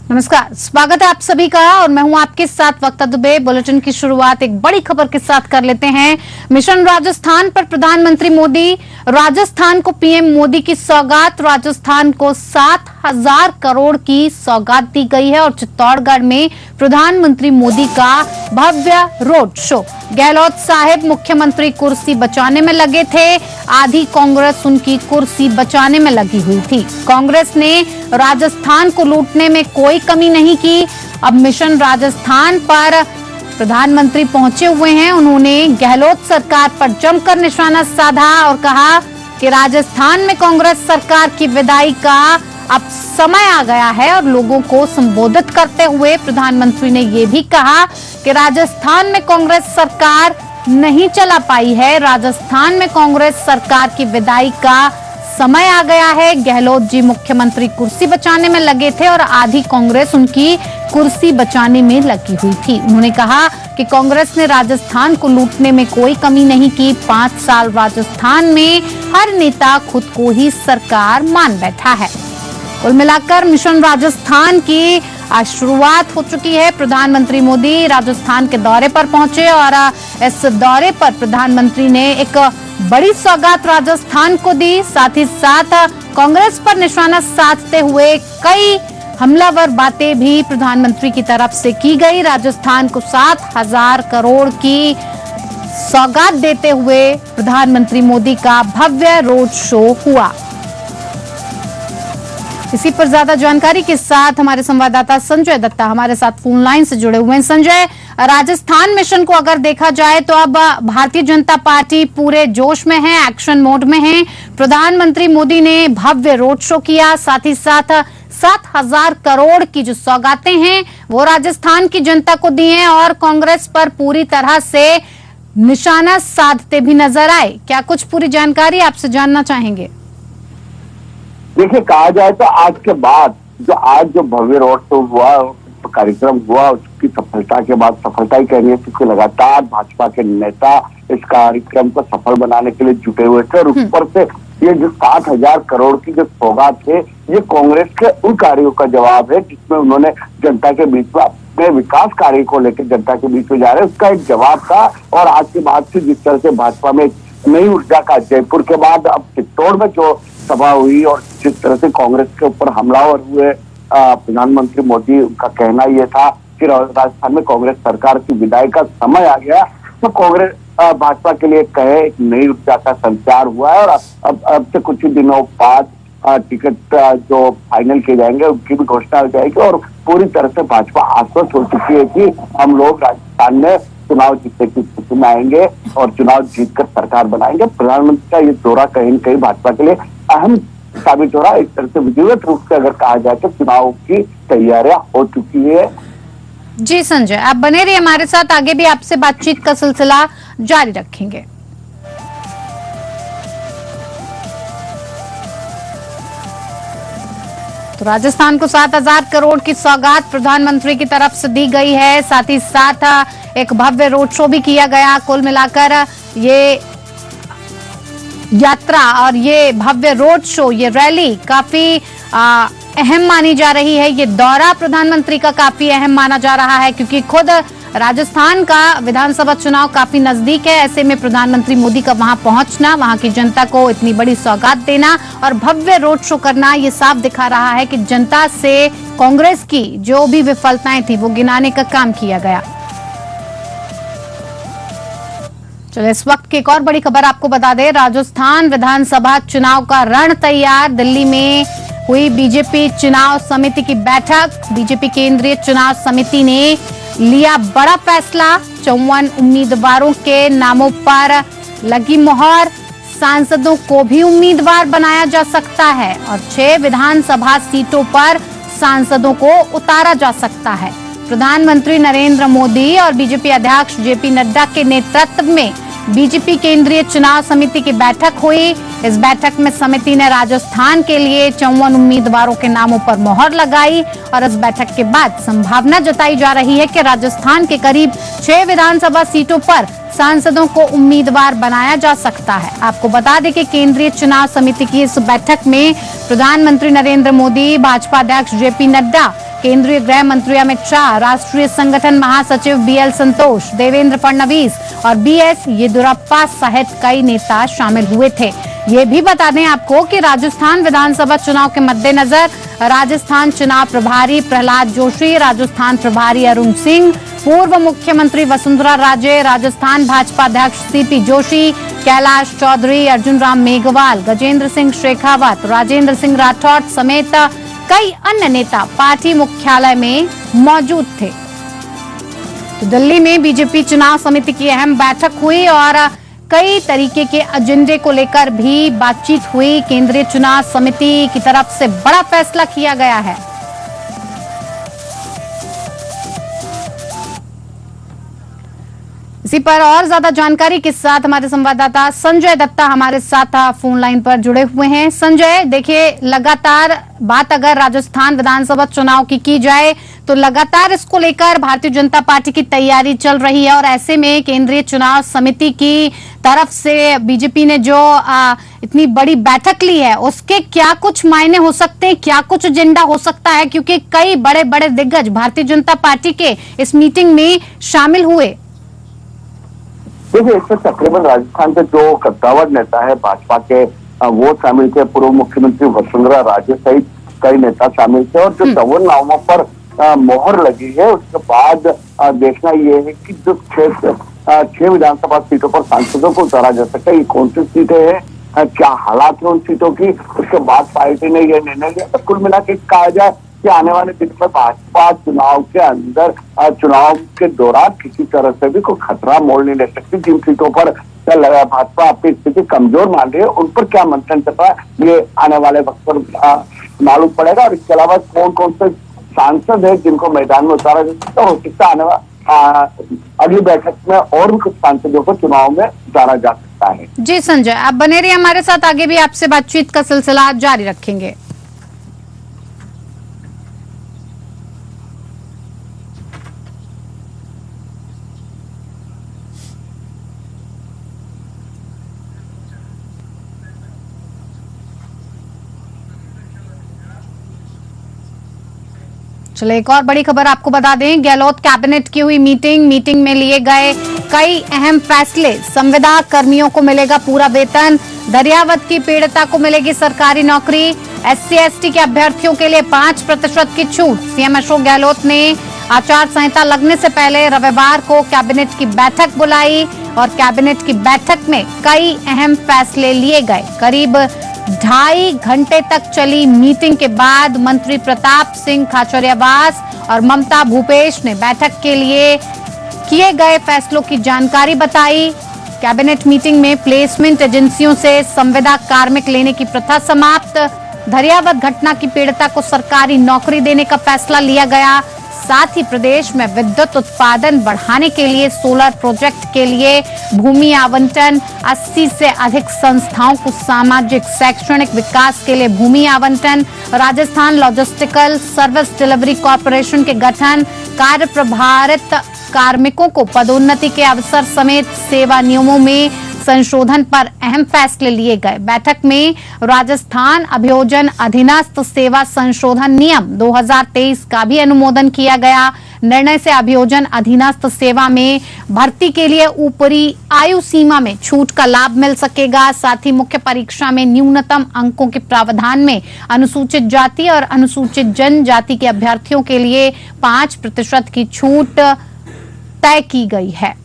नमस्कार, स्वागत है आप सभी का और मैं हूं आपके साथ वक्ता दुबे। बुलेटिन की शुरुआत एक बड़ी खबर के साथ कर लेते हैं। मिशन राजस्थान पर प्रधानमंत्री मोदी, राजस्थान को पीएम मोदी की सौगात। राजस्थान को 7,000 करोड़ की सौगात दी गई है और चित्तौड़गढ़ में प्रधानमंत्री मोदी का भव्य रोड शो। गहलोत साहब मुख्यमंत्री कुर्सी बचाने में लगे थे, आधी कांग्रेस उनकी कुर्सी बचाने में लगी हुई थी। कांग्रेस ने राजस्थान को लूटने में कोई कमी नहीं की। अब मिशन राजस्थान पर प्रधानमंत्री पहुंचे हुए हैं। उन्होंने गहलोत सरकार पर जमकर निशाना साधा और कहा कि राजस्थान में कांग्रेस सरकार की विदाई का अब समय आ गया है और लोगों को संबोधित करते हुए प्रधानमंत्री ने ये भी कहा कि राजस्थान में कांग्रेस सरकार नहीं चला पाई है। राजस्थान में कांग्रेस सरकार की विदाई का समय आ गया है। गहलोत जी मुख्यमंत्री कुर्सी बचाने में लगे थे और आधी कांग्रेस उनकी कुर्सी बचाने में लगी हुई थी। उन्होंने कहा कि कांग्रेस ने राजस्थान को लूटने में कोई कमी नहीं की। 5 साल राजस्थान में हर नेता खुद को ही सरकार मान बैठा है। कुल मिलाकर मिशन राजस्थान की शुरुआत हो चुकी है। प्रधानमंत्री मोदी राजस्थान के दौरे पर पहुंचे और इस दौरे पर प्रधानमंत्री ने एक बड़ी सौगात राजस्थान को दी। साथ ही साथ कांग्रेस पर निशाना साधते हुए कई हमलावर बातें भी प्रधानमंत्री की तरफ से की गई। राजस्थान को 7,000 करोड़ की सौगात देते हुए प्रधानमंत्री मोदी का भव्य रोड शो हुआ। इसी पर ज्यादा जानकारी के साथ हमारे संवाददाता संजय दत्ता हमारे साथ फोन लाइन से जुड़े हुए हैं। संजय, राजस्थान मिशन को अगर देखा जाए तो अब भारतीय जनता पार्टी पूरे जोश में है, एक्शन मोड में है। प्रधानमंत्री मोदी ने भव्य रोड शो किया, साथ ही साथ 7,000 करोड़ की जो सौगातें हैं वो राजस्थान की जनता को दी हैं और कांग्रेस पर पूरी तरह से निशाना साधते भी नजर आए। क्या कुछ पूरी जानकारी आपसे जानना चाहेंगे? देखिए, कहा जाए तो आज के बाद जो भव्य रोड शो हुआ, कार्यक्रम हुआ, उसकी सफलता के बाद सफलता ही कह रही है क्योंकि लगातार भाजपा के नेता इस कार्यक्रम को सफल बनाने के लिए जुटे हुए थे और ऊपर से ये जो 7,000 करोड़ की जो सौगात है ये कांग्रेस के उन कार्यों का जवाब है जिसमें उन्होंने जनता के बीच में अपने विकास कार्य को लेकर जनता के बीच में जा रहे हैं, उसका एक जवाब था। और आज के बाद से जिस तरह से भाजपा में नई ऊर्जा का, जयपुर के बाद अब चित्तौड़ में जो सभा हुई और जिस तरह से कांग्रेस के ऊपर हमलावर हुए प्रधानमंत्री मोदी, उनका कहना यह था कि राजस्थान में कांग्रेस सरकार की विदाई का समय आ गया, तो कांग्रेस भाजपा के लिए कहे एक नई ऊर्जा का संचार हुआ है और अब से कुछ ही दिनों बाद टिकट जो फाइनल किए जाएंगे उनकी भी घोषणा हो जाएगी और पूरी तरह से भाजपा आश्वस्त हो चुकी है कि हम लोग राजस्थान में चुनाव जीतने की स्थिति में आएंगे और चुनाव जीतकर सरकार बनाएंगे। प्रधानमंत्री का ये दौरा कहीं न कहीं भाजपा के लिए अहम साबित हो रहा है। इस तरह से विधिवत रूप से अगर कहा जाए तो चुनाव की तैयारियां हो चुकी है। जी संजय, आप बने रहिए हमारे साथ, आगे भी आपसे बातचीत का सिलसिला जारी रखेंगे। तो राजस्थान को 7,000 करोड़ की सौगात प्रधानमंत्री की तरफ से दी गई है, साथ ही साथ एक भव्य रोड शो भी किया गया। कुल मिलाकर ये यात्रा और ये भव्य रोड शो, ये रैली काफी अहम मानी जा रही है। ये दौरा प्रधानमंत्री का काफी अहम माना जा रहा है क्योंकि खुद राजस्थान का विधानसभा चुनाव काफी नजदीक है। ऐसे में प्रधानमंत्री मोदी का वहां पहुंचना, वहां की जनता को इतनी बड़ी सौगात देना और भव्य रोड शो करना, ये साफ दिखा रहा है कि जनता से कांग्रेस की जो भी विफलताएं थी वो गिनाने का काम किया गया। चलो, इस वक्त की एक और बड़ी खबर आपको बता दें। राजस्थान विधानसभा चुनाव का रण तैयार। दिल्ली में हुई बीजेपी चुनाव समिति की बैठक। बीजेपी केंद्रीय चुनाव समिति ने लिया बड़ा फैसला। 54 उम्मीदवारों के नामों पर लगी मुहर। सांसदों को भी उम्मीदवार बनाया जा सकता है और 6 विधानसभा सीटों पर सांसदों को उतारा जा सकता है। प्रधानमंत्री नरेंद्र मोदी और बीजेपी अध्यक्ष जेपी नड्डा के नेतृत्व में बीजेपी केंद्रीय चुनाव समिति की बैठक हुई। इस बैठक में समिति ने राजस्थान के लिए 54 उम्मीदवारों के नामों पर मोहर लगाई और इस बैठक के बाद संभावना जताई जा रही है कि राजस्थान के करीब 6 विधानसभा सीटों पर सांसदों को उम्मीदवार बनाया जा सकता है। आपको बता दें कि केंद्रीय चुनाव समिति की इस बैठक में प्रधानमंत्री नरेंद्र मोदी, भाजपा अध्यक्ष जेपी नड्डा, केंद्रीय गृह मंत्री अमित शाह, राष्ट्रीय संगठन महासचिव बीएल संतोष, देवेंद्र फडणवीस और बीएस येदियुरप्पा सहित कई नेता शामिल हुए थे। ये भी बता दें आपको कि राजस्थान विधानसभा चुनाव के मद्देनजर राजस्थान चुनाव प्रभारी प्रहलाद जोशी, राजस्थान प्रभारी अरुण सिंह, पूर्व मुख्यमंत्री वसुंधरा राजे, राजस्थान भाजपा अध्यक्ष सीपी जोशी, कैलाश चौधरी, अर्जुन राम मेघवाल, गजेंद्र सिंह शेखावत, राजेंद्र सिंह राठौड़ समेत कई अन्य नेता पार्टी मुख्यालय में मौजूद थे। तो दिल्ली में बीजेपी चुनाव समिति की अहम बैठक हुई और कई तरीके के एजेंडे को लेकर भी बातचीत हुई। केंद्रीय चुनाव समिति की तरफ से बड़ा फैसला किया गया है। इसी पर और ज्यादा जानकारी के साथ हमारे संवाददाता संजय दत्ता हमारे साथ फोन लाइन पर जुड़े हुए हैं। संजय, देखिए, लगातार बात अगर राजस्थान विधानसभा चुनाव की जाए तो लगातार इसको लेकर भारतीय जनता पार्टी की तैयारी चल रही है और ऐसे में केंद्रीय चुनाव समिति की तरफ से बीजेपी ने जो इतनी बड़ी बैठक ली है उसके क्या कुछ मायने हो सकते हैं, क्या कुछ एजेंडा हो सकता है, क्योंकि कई बड़े बड़े दिग्गज भारतीय जनता पार्टी के इस मीटिंग में शामिल हुए। देखिए, इसमें तकरीबन राजस्थान के जो कद्दावर नेता है भाजपा के वो शामिल थे। पूर्व मुख्यमंत्री वसुंधरा राजे सहित कई नेता शामिल थे और जो 54 नामों पर मोहर लगी है उसके बाद देखना ये है कि जो 6 विधानसभा सीटों पर सांसदों को उतारा जा सके, ये कौन सी सीटें हैं, क्या हालात है उन सीटों की, उसके बाद पार्टी ने यह निर्णय लिया। तो कुल मिला के कहा जाए कि आने वाले दिन में भाजपा चुनाव के अंदर चुनाव के दौरान किसी तरह से भी कोई खतरा मोल नहीं ले सकती। जिन सीटों पर भाजपा अपनी स्थिति कमजोर मान रही है उन पर क्या मंथन चल रहा है ये आने वाले वक्त पर मालूम पड़ेगा। और इसके अलावा कौन कौन से सांसद है जिनको मैदान में उतारा जा सकता हो सकता है आने वाले अगली बैठक में और भी कुछ सांसदों को चुनाव में उतारा जा सकता है। जी संजय, आप बने रहिए हमारे साथ, आगे भी आपसे बातचीत का सिलसिला जारी रखेंगे। चलो एक और बड़ी खबर आपको बता दें, गहलोत कैबिनेट की हुई मीटिंग में लिए गए कई अहम फैसले। संविदा कर्मियों को मिलेगा पूरा वेतन, दरियावत की पीड़िता को मिलेगी सरकारी नौकरी, SC/ST के अभ्यर्थियों के लिए 5% की छूट। सीएम अशोक गहलोत ने आचार संहिता लगने से पहले रविवार को कैबिनेट की बैठक बुलाई और कैबिनेट की बैठक में कई अहम फैसले लिए गए। करीब 2.5 घंटे तक चली मीटिंग के बाद मंत्री प्रताप सिंह खाचरियावास और ममता भूपेश ने बैठक के लिए किए गए फैसलों की जानकारी बताई। कैबिनेट मीटिंग में प्लेसमेंट एजेंसियों से संविदा कार्मिक लेने की प्रथा समाप्त, दरियावत घटना की पीड़िता को सरकारी नौकरी देने का फैसला लिया गया। साथ ही प्रदेश में विद्युत उत्पादन बढ़ाने के लिए सोलर प्रोजेक्ट के लिए भूमि आवंटन, 80 से अधिक संस्थाओं को सामाजिक शैक्षणिक विकास के लिए भूमि आवंटन, Rajasthan logistical service delivery corporation के गठन, कार्य प्रभारित कार्मिकों को पदोन्नति के अवसर समेत सेवा नियमों में संशोधन पर अहम फैसले लिए गए। बैठक में राजस्थान अभियोजन अधीनस्थ सेवा संशोधन नियम 2023 का भी अनुमोदन किया गया। निर्णय से अभियोजन अधीनस्थ सेवा में भर्ती के लिए ऊपरी आयु सीमा में छूट का लाभ मिल सकेगा। साथ ही मुख्य परीक्षा में न्यूनतम अंकों के प्रावधान में अनुसूचित जाति और अनुसूचित जनजाति के अभ्यर्थियों के लिए 5% की छूट तय की गई है।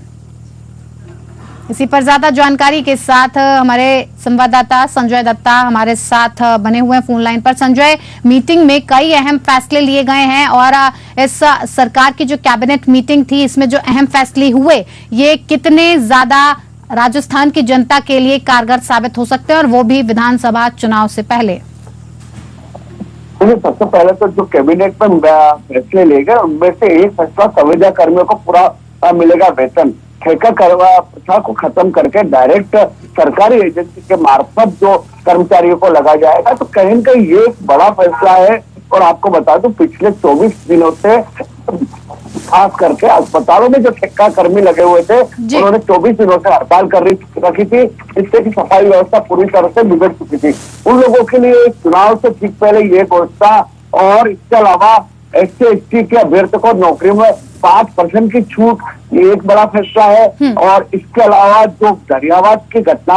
इसी पर ज्यादा जानकारी के साथ हमारे संवाददाता संजय दत्ता हमारे साथ बने हुए हैं फोन लाइन पर। संजय, मीटिंग में कई अहम फैसले लिए गए हैं और इस सरकार की जो कैबिनेट मीटिंग थी इसमें जो अहम फैसले हुए ये कितने ज्यादा राजस्थान की जनता के लिए कारगर साबित हो सकते हैं और वो भी विधानसभा चुनाव से पहले? सबसे पहले तो जो कैबिनेट में फैसले लिए गए उनमें से एक फैसला संविदा कर्मियों को पूरा मिलेगा वेतन। ठेका प्रथा को खत्म करके डायरेक्ट सरकारी एजेंसी के मार्फत जो कर्मचारियों को लगा जाएगा, तो कहीं न कहीं ये एक बड़ा फैसला है। और आपको बता दूं पिछले 24 दिनों से खास करके अस्पतालों में जो ठेका कर्मी लगे हुए थे उन्होंने 24 दिनों से हड़ताल कर रखी थी, इससे की सफाई व्यवस्था पूरी तरह से बिगड़ चुकी थी। उन लोगों के लिए चुनाव से ठीक पहले ये घोषणा और इसके अलावा SC/ST के अभ्यर्थी को नौकरी में 5% की छूट, ये एक बड़ा फैसला है। और इसके अलावा जो दरियावाद की घटना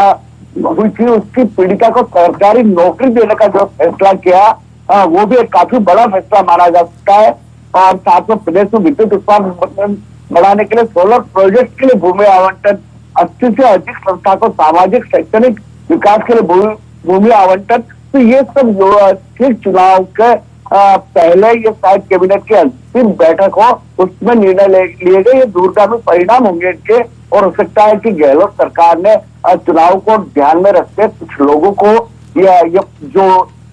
हुई थी उसकी पीड़िता को सरकारी नौकरी देने का जो फैसला किया, वो भी एक काफी बड़ा फैसला माना जा सकता है। और साथ में प्रदेश में विद्युत उत्पादन बढ़ाने के लिए सोलर प्रोजेक्ट के लिए भूमि आवंटन, 80 से अधिक संस्था को सामाजिक शैक्षणिक विकास के लिए भूमि आवंटन। तो ये सब जो ठीक चुनाव के पहले ये शायद कैबिनेट की अंतिम बैठक हो, उसमें निर्णय लिए गए। ये दूरगामी परिणाम होंगे इनके, और हो सकता है कि गहलोत सरकार ने चुनाव को ध्यान में रखते कुछ लोगों को ये जो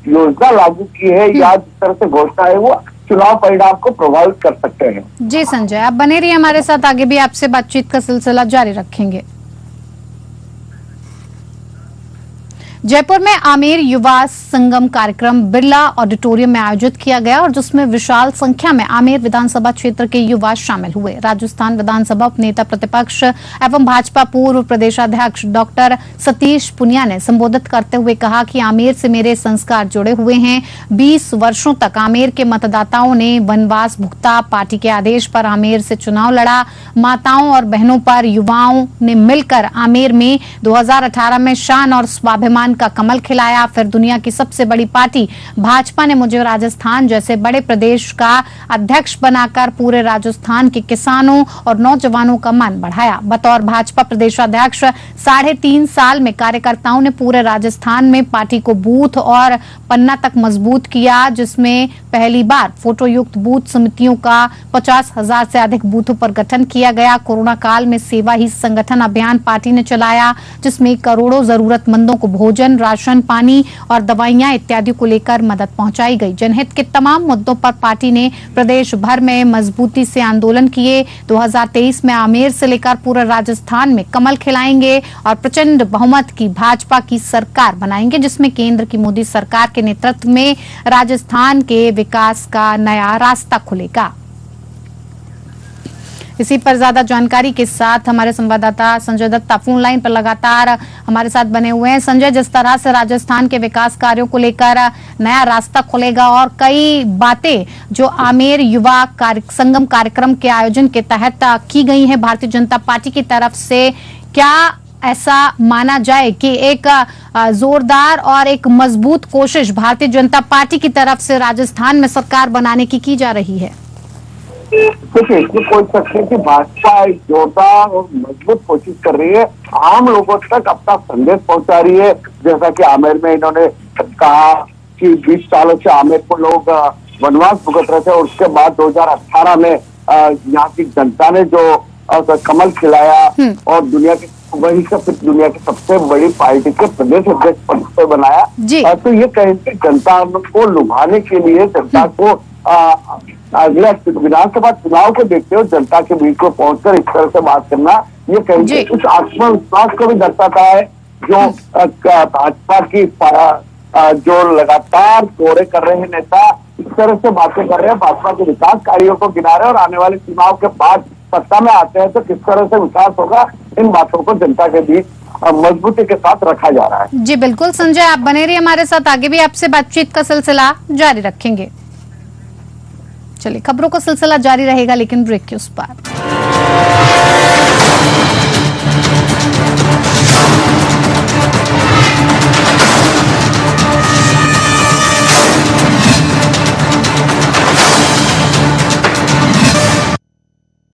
योजना लागू की है या जिस तरह से घोषणा है वो चुनाव परिणाम को प्रभावित कर सकते हैं। जी संजय, आप बने रहिए हमारे साथ, आगे भी आपसे बातचीत का सिलसिला जारी रखेंगे। जयपुर में आमेर युवा संगम कार्यक्रम बिरला ऑडिटोरियम में आयोजित किया गया और जिसमें विशाल संख्या में आमेर विधानसभा क्षेत्र के युवा शामिल हुए। राजस्थान विधानसभा उपनेता प्रतिपक्ष एवं भाजपा पूर्व प्रदेशाध्यक्ष डॉक्टर सतीश पुनिया ने संबोधित करते हुए कहा कि आमेर से मेरे संस्कार जुड़े हुए हैं। 20 वर्षों तक आमेर के मतदाताओं ने वनवास भुगता, पार्टी के आदेश पर आमेर से चुनाव लड़ा। माताओं और बहनों पर युवाओं ने मिलकर आमेर में 2018 में शान और स्वाभिमान का कमल खिलाया। फिर दुनिया की सबसे बड़ी पार्टी भाजपा ने मुझे राजस्थान जैसे बड़े प्रदेश का अध्यक्ष बनाकर पूरे राजस्थान के किसानों और नौजवानों का मान बढ़ाया। बतौर भाजपा प्रदेशाध्यक्ष 3.5 साल में कार्यकर्ताओं ने पूरे राजस्थान में पार्टी को बूथ और पन्ना तक मजबूत किया, जिसमें पहली बार फोटो युक्त बूथ समितियों का 50,000 से अधिक बूथों पर गठन किया गया। कोरोना काल में सेवा ही संगठन अभियान पार्टी ने चलाया, जिसमें करोड़ों जरूरतमंदों को भोजन, राशन, पानी और दवाइयां इत्यादि को लेकर मदद पहुंचाई गई। जनहित के तमाम मुद्दों पर पार्टी ने प्रदेश भर में मजबूती से आंदोलन किए। 2023 में आमेर से लेकर पूरे राजस्थान में कमल खिलाएंगे और प्रचंड बहुमत की भाजपा की सरकार बनाएंगे, जिसमें केंद्र की मोदी सरकार के नेतृत्व में राजस्थान के विकास का नया रास्ता खुलेगा। इसी पर ज्यादा जानकारी के साथ हमारे संवाददाता संजय दत्ता फोन लाइन पर लगातार हमारे साथ बने हुए हैं। संजय, जिस तरह से राजस्थान के विकास कार्यों को लेकर नया रास्ता खुलेगा और कई बातें जो आमेर युवा संगम कार्यक्रम के आयोजन के तहत की गई है भारतीय जनता पार्टी की तरफ से, क्या ऐसा माना जाए कि एक जोरदार और एक मजबूत कोशिश भारतीय जनता पार्टी की तरफ से राजस्थान में सरकार बनाने की जा रही है? देखिए, इसमें कोई शक नहीं कि भाजपा जोरदार और मजबूत कोशिश कर रही है, आम लोगों तक अपना संदेश पहुंचा रही है। जैसा कि आमेर में इन्होंने कहा कि 20 सालों से आमेर को लोग वनवास भुगत रहे थे और उसके बाद 2018 में यहाँ की जनता ने जो कमल खिलाया और दुनिया की सबसे बड़ी पार्टी के प्रदेश अध्यक्ष पद पे बनाया। तो ये कहेंगे जनता को लुभाने के लिए, जनता को अगले विधानसभा चुनाव को देखते हुए जनता के बीच को पहुंचकर इस तरह से बात करना, ये कहेंगे कुछ आत्मविश्वास को भी दर्शाता है जो भाजपा की जो लगातार दौरे कर रहे हैं नेता, इस तरह से बातें कर रहे हैं, भाजपा के विकास कार्यों को गिना रहे हैं और आने वाले चुनाव के बाद सत्ता में आते हैं तो किस तरह से विकास होगा, इन बातों को जनता के बीच मजबूती के साथ रखा जा रहा है। जी बिल्कुल संजय, आप बने रहिए हमारे साथ, आगे भी आपसे बातचीत का सिलसिला जारी रखेंगे। चलिए, खबरों का सिलसिला जारी रहेगा लेकिन ब्रेक के उस पार।